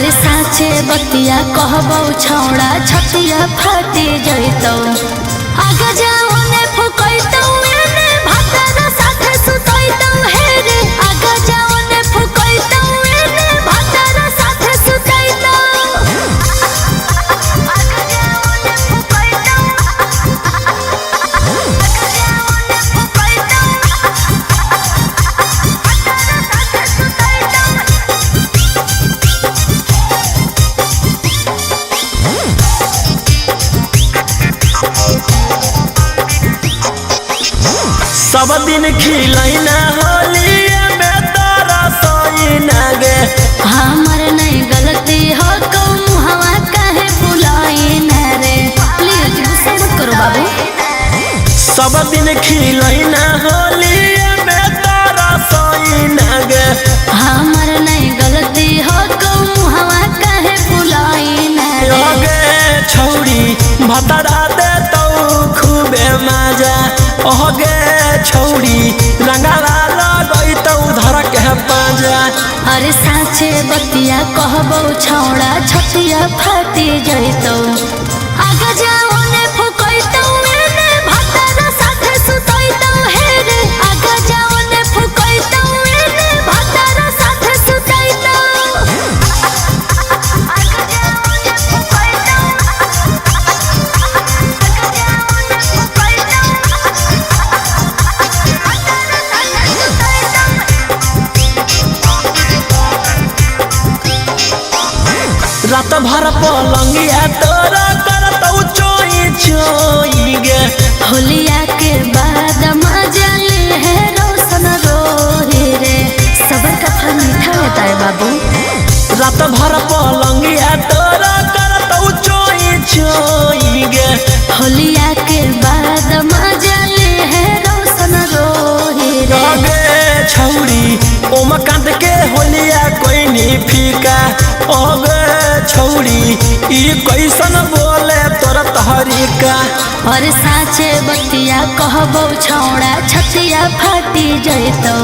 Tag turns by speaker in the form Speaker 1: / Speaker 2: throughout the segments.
Speaker 1: अरे साचे बतिया कहबो छौड़ा छतिया फाटी जइतौ आगे जाओ ने फुकैतौ एने भातर साथे सुतैतौ हे रे आगे जाओ ने फुकैतौ एने भातर साथे सुतैतौ आगे जाओ ने फुकैतौ आगे जाओ ने फुकैतौ भातर साथे सुतैतौ।
Speaker 2: सब दिन खिलैना होलिया में तोरा सोइना गे
Speaker 1: हमर नहीं गलती हो कौन हवा काहे बुलाइना रे प्लीज गुस्सा मत करो बाबू।
Speaker 2: सब दिन खिलैना होलिया में तोरा सोइना गे
Speaker 1: हमर नहीं गलती हो कौन हवा काहे बुलाइना रे
Speaker 2: छौड़ी भतरा दे तो खूबे मजा ओगे छौड़ी रंगाला लगैतौ धर के पाजा।
Speaker 1: अरे साचे बतिया कहबो छौड़ा छतिया फाटी जइतौ आगे जाओ ने फुकैतौ एने भातर साथे सुतैतौ हे रे आगे जाओ ने फुकैतौ एने भातर साथे सुतैतौ आगे जाओ ने फुकैतौ आगे जाओ ने फुकैतौ
Speaker 2: रात भर पलंगिया तोरा करतौ चोई चोई गे
Speaker 1: होलिया के बाद मजा ले है रोशन रोही रे सबर का फल मीठा होता है बाबू।
Speaker 2: रात भर पलंगिया तोरा करतौ चोई चोई गे
Speaker 1: होलिया के बाद मजा ले है रोशन रोही रे
Speaker 2: गे छौड़ी ओम कांद के होलिया कोई नहीं फीका ओगे छौड़ी ई कैसन बोले तोरा तहरीका।
Speaker 1: और साचे बतिया कहबो छौड़ा छतिया फाटी जइतौ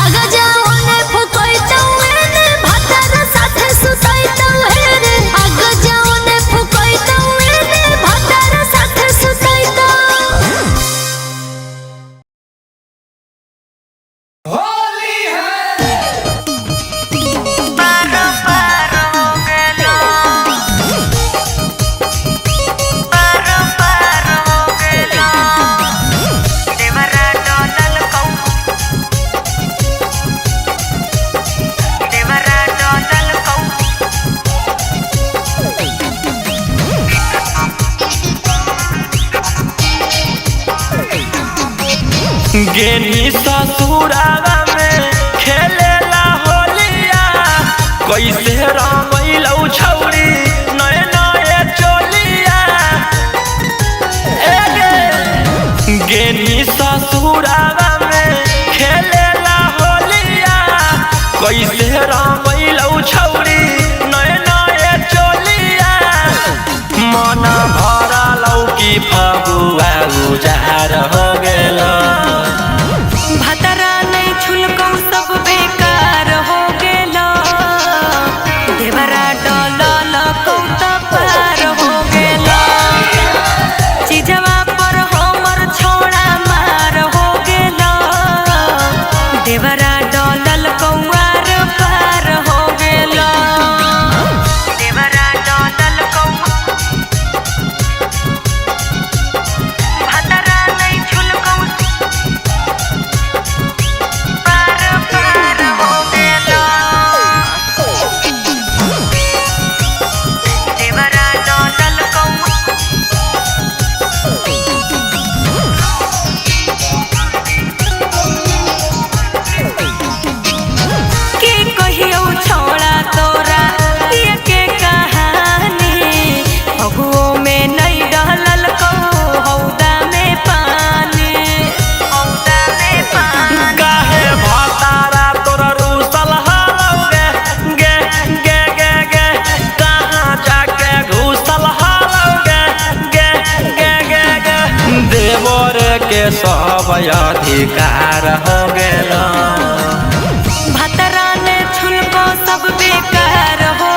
Speaker 1: आगे जाओ ने फुकैतौ एने भातर साथे सुतैतौ हे रे आगे जाओ ने फुकैतौ एने भातर साथे सुतैतौ।
Speaker 2: गेनी ससुरावा में खेलेला होलिया कैसे रंगैलौ छौड़ी नए नए चोलिया गेनी ससुरावा में खेलेला होलिया कैसे रंगैलौ छौड़ी नए नए चोलिया मन भरलौ की फगुआ उजार हो गेलो
Speaker 3: भतरा नहीं छुलकौ सब बेकार हो गेलो देवरा डलल कौत पार हो गेलो चीजवा पर हमर छोड़ा मार हो गेलो देवरा डलल कौआर पार हो गेलो देवरा डलल कौ भतरा नहीं छुलकौ
Speaker 2: के सब अधिकार हो गेल
Speaker 3: भतरा ने छुलको सब बेकार हो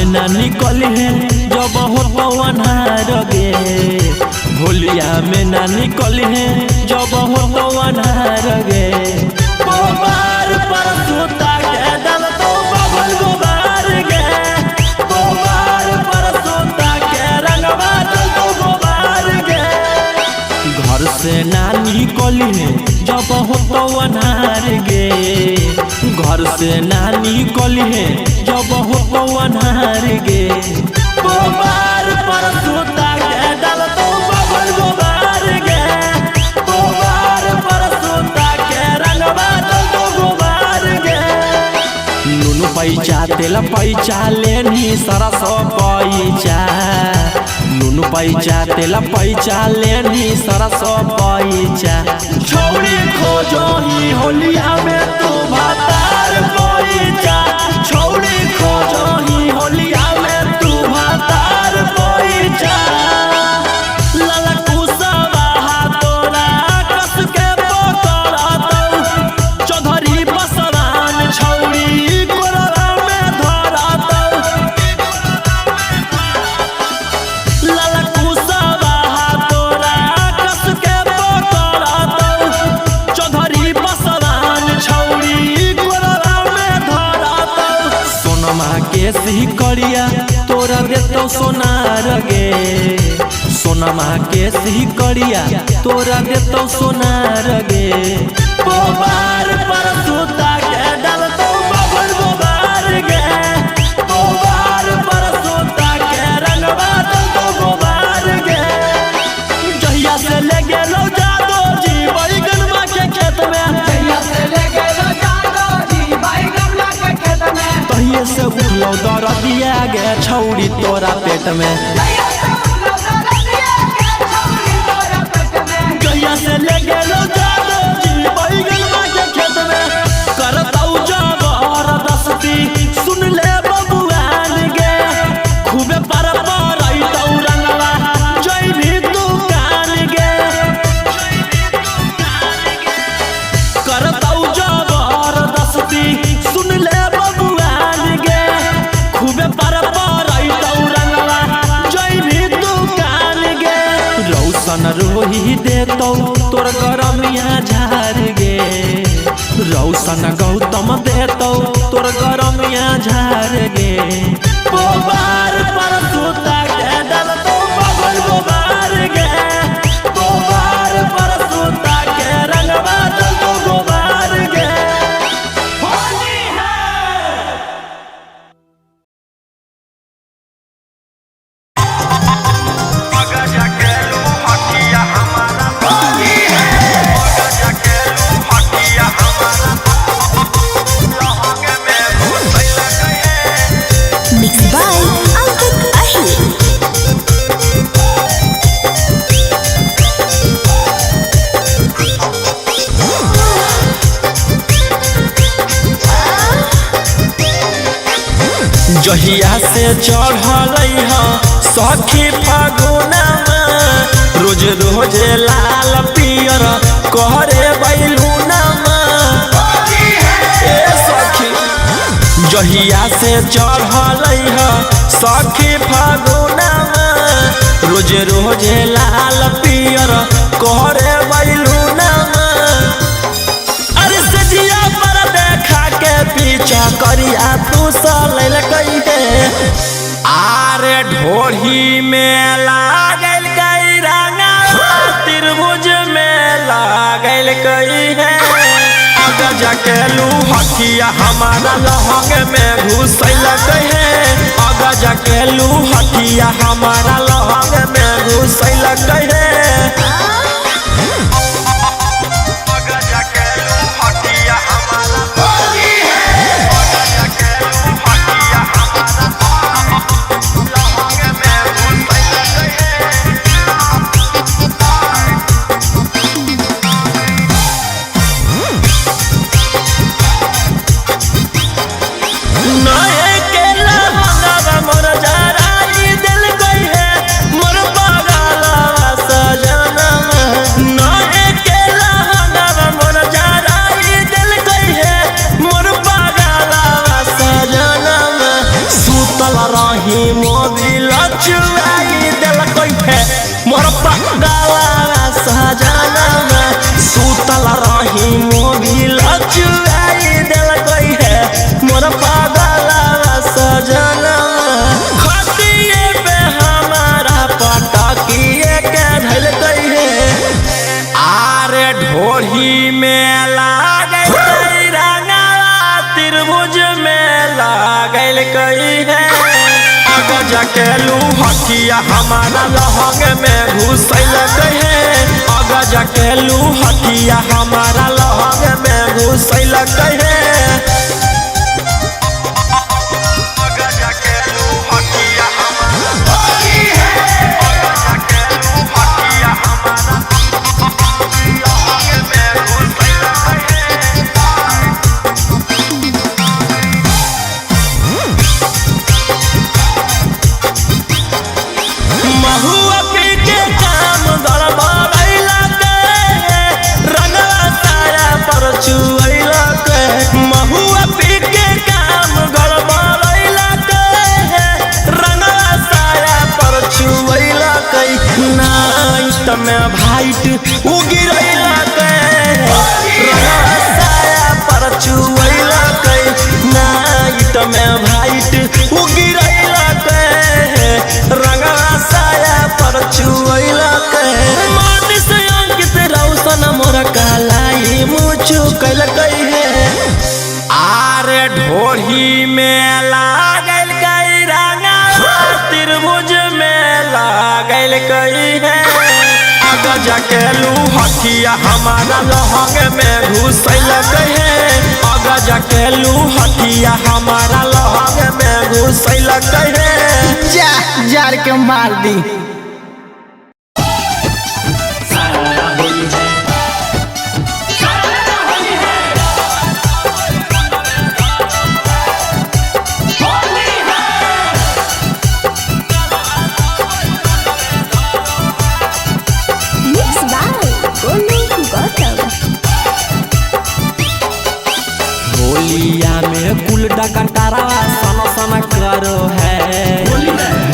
Speaker 2: में ना निकली है जब हो अन्हार गे, होलिया में ना निकली है जब हो अन्हार गे। गोबार पर सूता के डाल तो बबल गोबार गे, गोबार पर सूता के रंगवा डाल तो गोबार गे। घर से ना निकली है जब हो अन्हार गे, घर से ना निकली है जब हो अन्हार गे। गोबार पर सूता के डाल तो बबल गोबार गे, गोबार पर सूता के रंगवा डाल तो गोबार गे। नुनु पैचा तेल पैचा लेनी सरस पैचा, नुनु पैचा तेल पैचा लेनी सरस पैचा। छौड़ी खोजो ही होलिया में तू भातार पैचा, छौड़ी खोजो ही होलिया में तू भातार पैचा। लाला कुसवा तोरा कस के पकड़तौ, चौधरी बसवान छौड़ी कोरवा में धरतौ। लाला कुसवा तोरा कस के पकड़तौ, चौधरी बसवान छौड़ी कोरवा में धरतौ। सोनमा के सिही करिया तोरा देतौ सोनार गे, सोनमा के सिही करिया तोरा देतौ सोनार गे। गोबार पर सूता के डालतौ बबल गोबार गे, गोबार पर सूता के रंगवा डालतौ गोबार गे। जहिया से ले गेलौ जादो जी बैगनमा के खेत में,
Speaker 4: जहिया से ले गेलो जादो जी बैगनमा के खेत में,
Speaker 2: तहिए से उठलौ दरदिया गे छौड़ी तोरा पेट में।
Speaker 4: जहिया से उठलो दरदिया के छौड़ी तोरा पेट में,
Speaker 2: जहिया से ले गेलौ जादो जी बैगनमा के खेत में, करतौ जबरदस्ती सुन ले बबुआन गे। खूबे पर परैतौ रंगवा जइभी दुकान गे, करतौ जबरदस्ती सुन ले बबुआन गे। खूबे पर परैतौ रंगवा जइभी दुकान गे। रौशन रोही देतौ तोर गरमिया झार गे, रौशन गौतम देतौ तोर गरमिया झार गे। गोबार पर सूता के डालतौ बबल गोबार गे, गोबार पर सूता के रंगवा डालतौ गोबार गे। होली है
Speaker 5: Mixed by Ankit Ahir.
Speaker 2: जहिया से चढ़ल सखी फागुनमा, रोज रोज लाल पियर कहरे बैलूनमा। ए सखी जहिया से चढ़ल सखी फागुनमा, रोज रोज लाल पियर कहरे बैलूनमा। अरे सजिया पर देखा के पीछा करिया तू सलैल कइहे, आरे ढोढ़ी में लागल कई रंगा, त्रिभुज में लागल कई है। आगा जाके लू हथिया हमारा लहंग में घुसल गई है, आगा जाके लू हथिया हमारा लहंग में घुसल गई है। नए के लहंगा मोर जराई दिल गई है, मोर बगलवा से चुआई दिल कोई है मोर पगला सजनवा सुतल रही मोबिल चुआई दिल कोई है मोर पगला सजनवा खतिए पे हमारा पटकिए के धल कोई है आरे ढोढ़ी में लागल रंगवा त्रिभुज में लागल कई है जकेलू हटिया हमारा लहंग में घुसल है अगर जकेलू हटिया हमारा लहंग में घुसल है में भाइट उगिरैला के साया पर चुवैला के नाइट में भाइट उगिरैला के रंगवा साया पर चुवैला के मन से अंकित रौशन मोर कालाई मुचु कैल गई है आरे ढोढ़ी में लागल गई रंगवा त्रिभुज में लागल गई है जकेलू हटिया हमारा लहंग में घुसल है अगर जकेलू हटिया हमारा लहंग में घुसल है
Speaker 4: जा जार के मार दी
Speaker 2: होलिया में कुल डकटारा सन सन करो है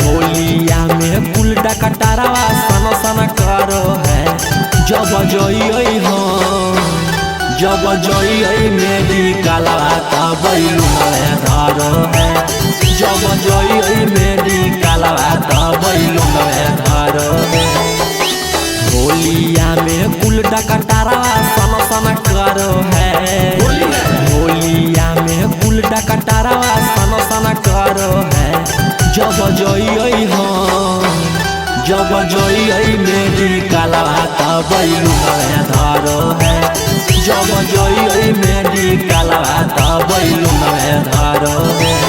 Speaker 2: होलिया में कुल डकटारा सन सन करो है जब जइयै हो जब जइयै मेरी काला तब लुंगवे धरो है जब जइयै मेरी काला तब लुंगवे धरो है होलिया में कुल डकटारा सन सन करो है होलिया में कुल डकटारा सन सन करो है जब जइयै हो जब जइयै मेरी काला तब लुंगवे धरो है जब जइयै मेरी काला तब लुंगवे धरो है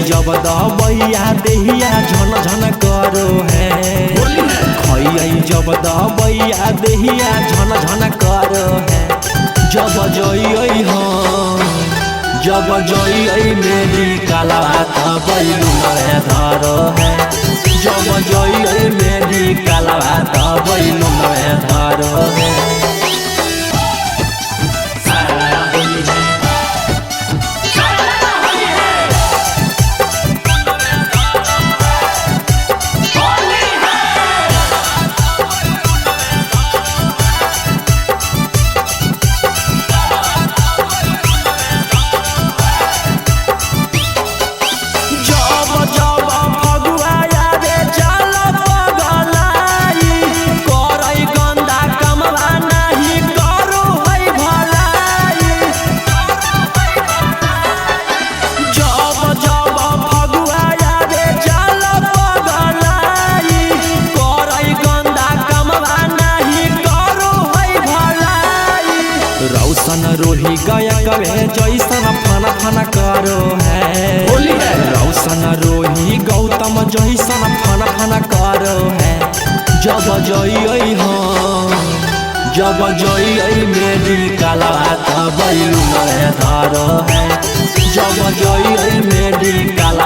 Speaker 2: जब दबैया देहिया झन झन करो है खैयै जब दबैया देहिया झन झन करो है जब जइयै हो जब जइयै मेरी काला तब लुंगवे धरो है जब जइयै मेरी काला तब लुंगवे धरो है
Speaker 6: करई गंदा कमवाना
Speaker 2: रोही गया कवे जैसन फना फना करो है रौशन रोही गौतम जैसन फना फना करो है जब जई जब जई मेडिकल तब धारो है जब जई मेडिकल